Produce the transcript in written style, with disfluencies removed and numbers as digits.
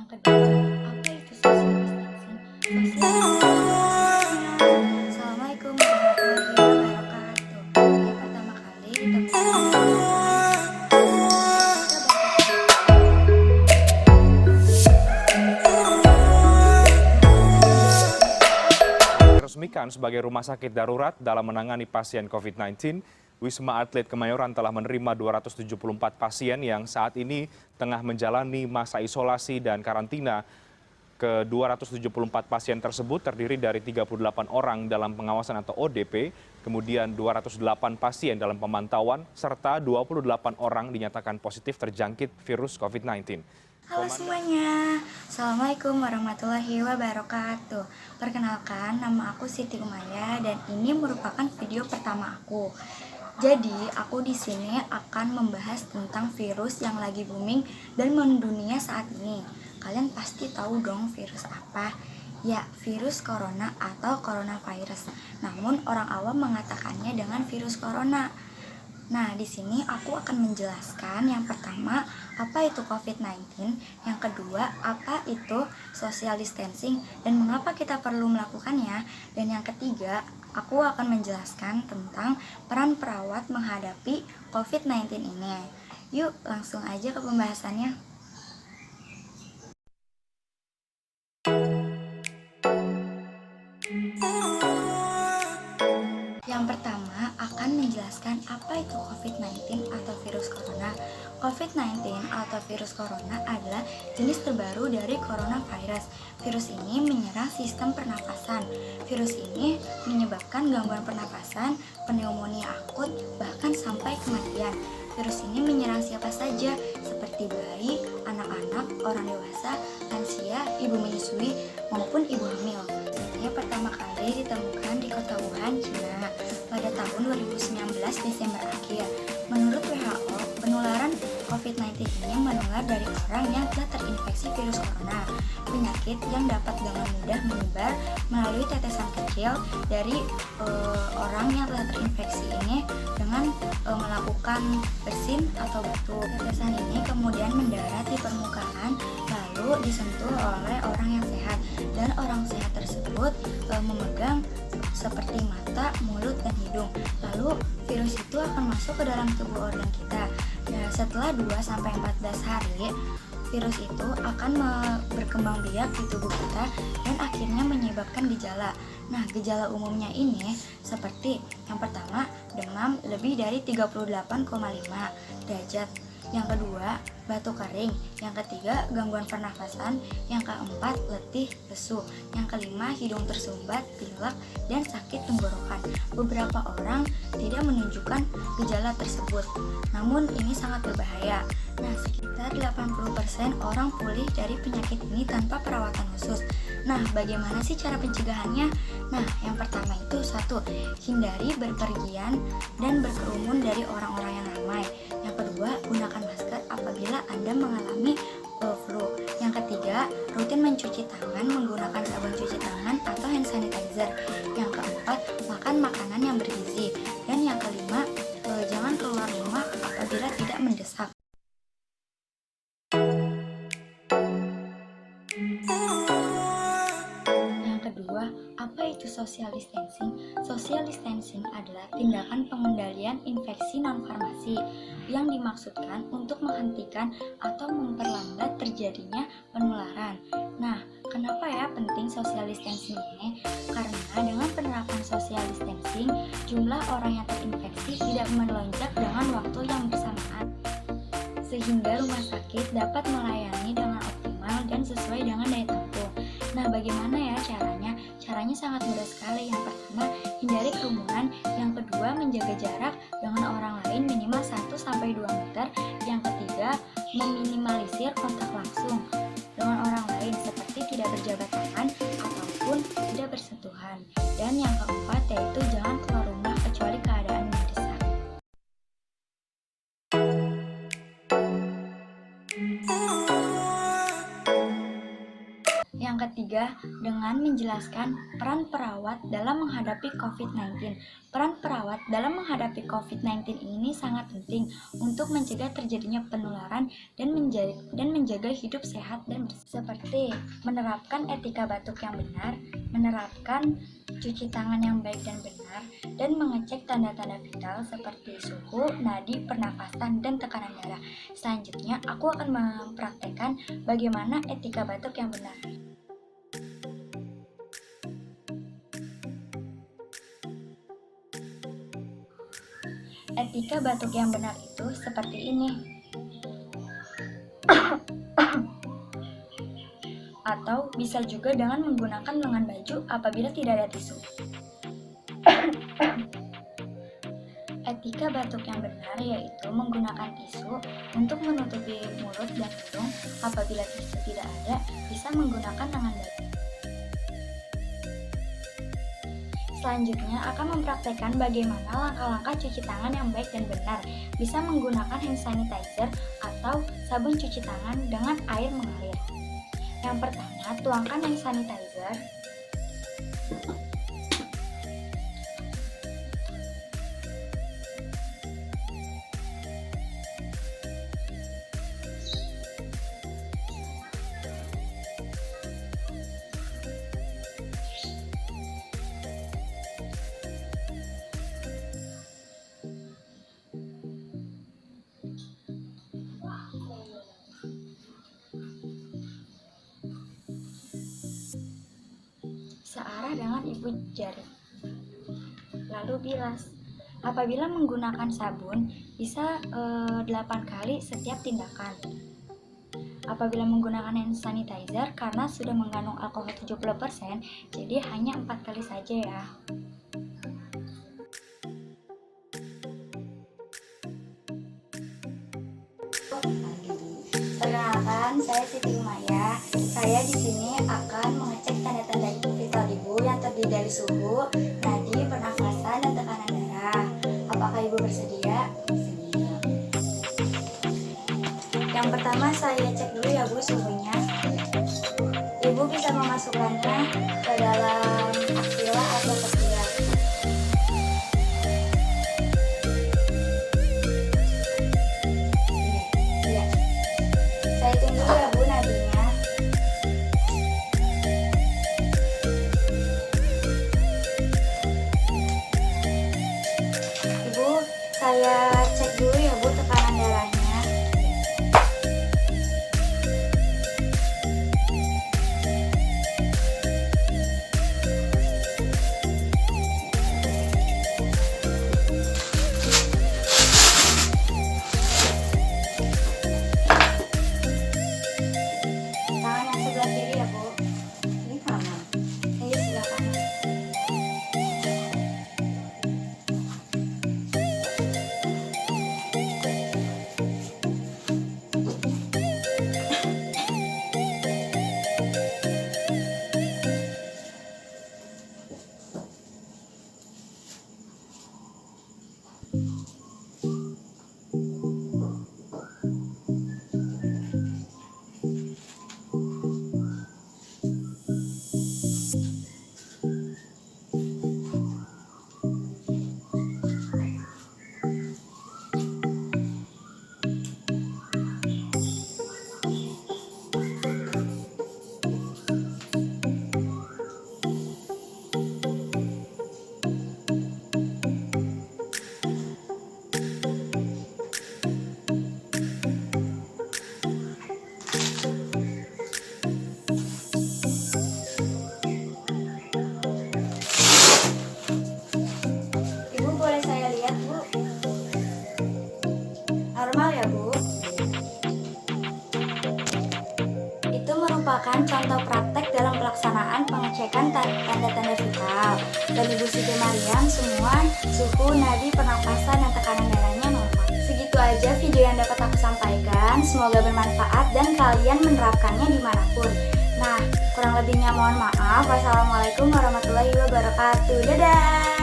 Yang kedua, apa itu social distancing? Social Assalamualaikum warahmatullahi wabarakatuh. Ini pertama kali ditemukan Diresmikan sebagai rumah sakit darurat dalam menangani pasien COVID-19, Wisma Atlet Kemayoran telah menerima 274 pasien yang saat ini tengah menjalani masa isolasi dan karantina. Ke-274 pasien tersebut terdiri dari 38 orang dalam pengawasan atau ODP, kemudian 208 pasien dalam pemantauan, serta 28 orang dinyatakan positif terjangkit virus COVID-19. Halo semuanya, Assalamualaikum warahmatullahi wabarakatuh. Perkenalkan, nama aku Siti Umaya dan ini merupakan video pertama aku. Jadi, aku di sini akan membahas tentang virus yang lagi booming dan mendunia saat ini. Kalian pasti tahu dong virus apa? Ya, virus corona atau coronavirus. Namun orang awam mengatakannya dengan virus corona. Nah, di sini aku akan menjelaskan yang pertama, apa itu COVID-19, yang kedua, apa itu social distancing dan mengapa kita perlu melakukannya, dan yang ketiga, aku akan menjelaskan tentang peran perawat menghadapi COVID-19 ini. Yuk, langsung aja ke pembahasannya. Yang pertama akan menjelaskan apa itu COVID-19 atau virus corona. COVID-19 atau virus corona adalah jenis terbaru dari coronavirus. Virus ini menyerang sistem pernapasan. Virus ini menyebabkan gangguan pernapasan, pneumonia akut, bahkan sampai kematian. Virus ini menyerang siapa saja, seperti bayi, anak-anak, orang dewasa, lansia, ibu menyusui, maupun ibu hamil. Ini pertama kali ditemukan di kota Wuhan, Cina pada tahun 2019 Desember akhir. Menurut WHO, penularan COVID-19 ini menular dari orang yang telah terinfeksi virus corona, penyakit yang dapat dengan mudah menyebar melalui tetesan kecil dari orang yang telah terinfeksi ini dengan melakukan bersin atau batuk. Tetesan ini kemudian mendarat di permukaan lalu disentuh oleh orang yang sehat, dan orang sehat tersebut memegang seperti mata, mulut, dan hidung. Lalu virus itu akan masuk ke dalam tubuh organ kita. Nah, setelah 2-14 hari, virus itu akan berkembang biak di tubuh kita dan akhirnya menyebabkan gejala. Nah, gejala umumnya ini seperti yang pertama, demam lebih dari 38,5 derajat. Yang kedua, batuk kering. Yang ketiga, gangguan pernafasan. Yang keempat, letih, lesu. Yang kelima, hidung tersumbat, pilek, dan sakit tenggorokan. Beberapa orang tidak menunjukkan gejala tersebut, namun ini sangat berbahaya. Nah, sekitar 80% orang pulih dari penyakit ini tanpa perawatan khusus. Nah, bagaimana sih cara pencegahannya? Nah, yang pertama itu satu, hindari berpergian dan berkerumun dari orang-orang yang ramai. Yang kedua, gunakan masker apabila Anda mengalami flu. Yang ketiga, rutin mencuci tangan menggunakan sabun cuci tangan atau hand sanitizer. Yang keempat, makan makanan yang bergizi. Dan yang kelima, jangan keluar rumah apabila tidak mendesak. Yang kedua, apa itu social distancing? Social distancing adalah tindakan pengendalian infeksi non-farmasi yang dimaksudkan untuk menghentikan atau memperlambat terjadinya penularan. Nah, kenapa ya penting social distancing ini? Karena dengan penerapan social distancing, jumlah orang yang terinfeksi tidak melonjak dengan waktu yang bersamaan, sehingga rumah sakit dapat melayani dengan optimal dan sesuai dengan daya tampung. Nah, bagaimana ya caranya? Caranya sangat mudah sekali. Yang pertama, hindari kerumunan. Yang kedua, menjaga jarak dengan orang lain minimal 1-2 meter. Yang ketiga, meminimalisir kontak langsung dengan orang lain seperti tidak berjabat tangan ataupun tidak bersentuhan. Dan yang keempat yaitu jangan keluar rumah kecuali keadaan mendesak. Yang Yang ketiga, dengan menjelaskan peran perawat dalam menghadapi COVID-19. Peran perawat dalam menghadapi COVID-19 ini sangat penting untuk mencegah terjadinya penularan dan menjaga hidup sehat dan bersih. Seperti menerapkan etika batuk yang benar, menerapkan cuci tangan yang baik dan benar, dan mengecek tanda-tanda vital seperti suhu, nadi, pernafasan, dan tekanan darah. Selanjutnya, aku akan mempraktekkan bagaimana etika batuk yang benar. Etika batuk yang benar itu seperti ini. Atau bisa juga dengan menggunakan lengan baju apabila tidak ada tisu. Etika batuk yang benar yaitu menggunakan tisu untuk menutupi mulut dan hidung. Apabila tisu tidak ada, bisa menggunakan lengan baju. Selanjutnya akan mempraktekkan bagaimana langkah-langkah cuci tangan yang baik dan benar. Bisa menggunakan hand sanitizer atau sabun cuci tangan dengan air mengalir. Yang pertama, tuangkan hand sanitizer. Searah dengan ibu jari. Lalu bilas. Apabila menggunakan sabun, bisa 8 kali setiap tindakan. Apabila menggunakan hand sanitizer, karena sudah mengandung alkohol 70%, jadi hanya 4 kali saja ya. Perkenalkan, saya Siti Umaya. Saya di sini akan mengecek tanda-tanda vital ibu yang terdiri dari suhu, nadi, pernafasan, dan tekanan darah. Apakah ibu bersedia? Bersedia. Yang pertama saya cek dulu ya bu suhunya. Ibu bisa memasukkannya ke dalam aksila atau ketiak. Iya. Saya hitung dulu ya bu nadinya. Ibu, saya cek dulu ya bu tekanan darahnya. Tangan yang sebelah kiri ya bu. Ini kanan. Ini sebelah kanan. Ibu boleh saya lihat bu? Normal ya bu? Itu merupakan contoh praktek dalam pelaksanaan pengecekan tanda-tanda vital. Dan Ibu Siti Mariam semua suhu, nadi, pernapasan, dan tekanan darahnya normal. Segitu aja video yang dapat aku sampaikan. Semoga bermanfaat dan kalian menerapkannya dimanapun. Nah, kurang lebihnya mohon maaf. Wassalamualaikum warahmatullahi wabarakatuh. Dadah!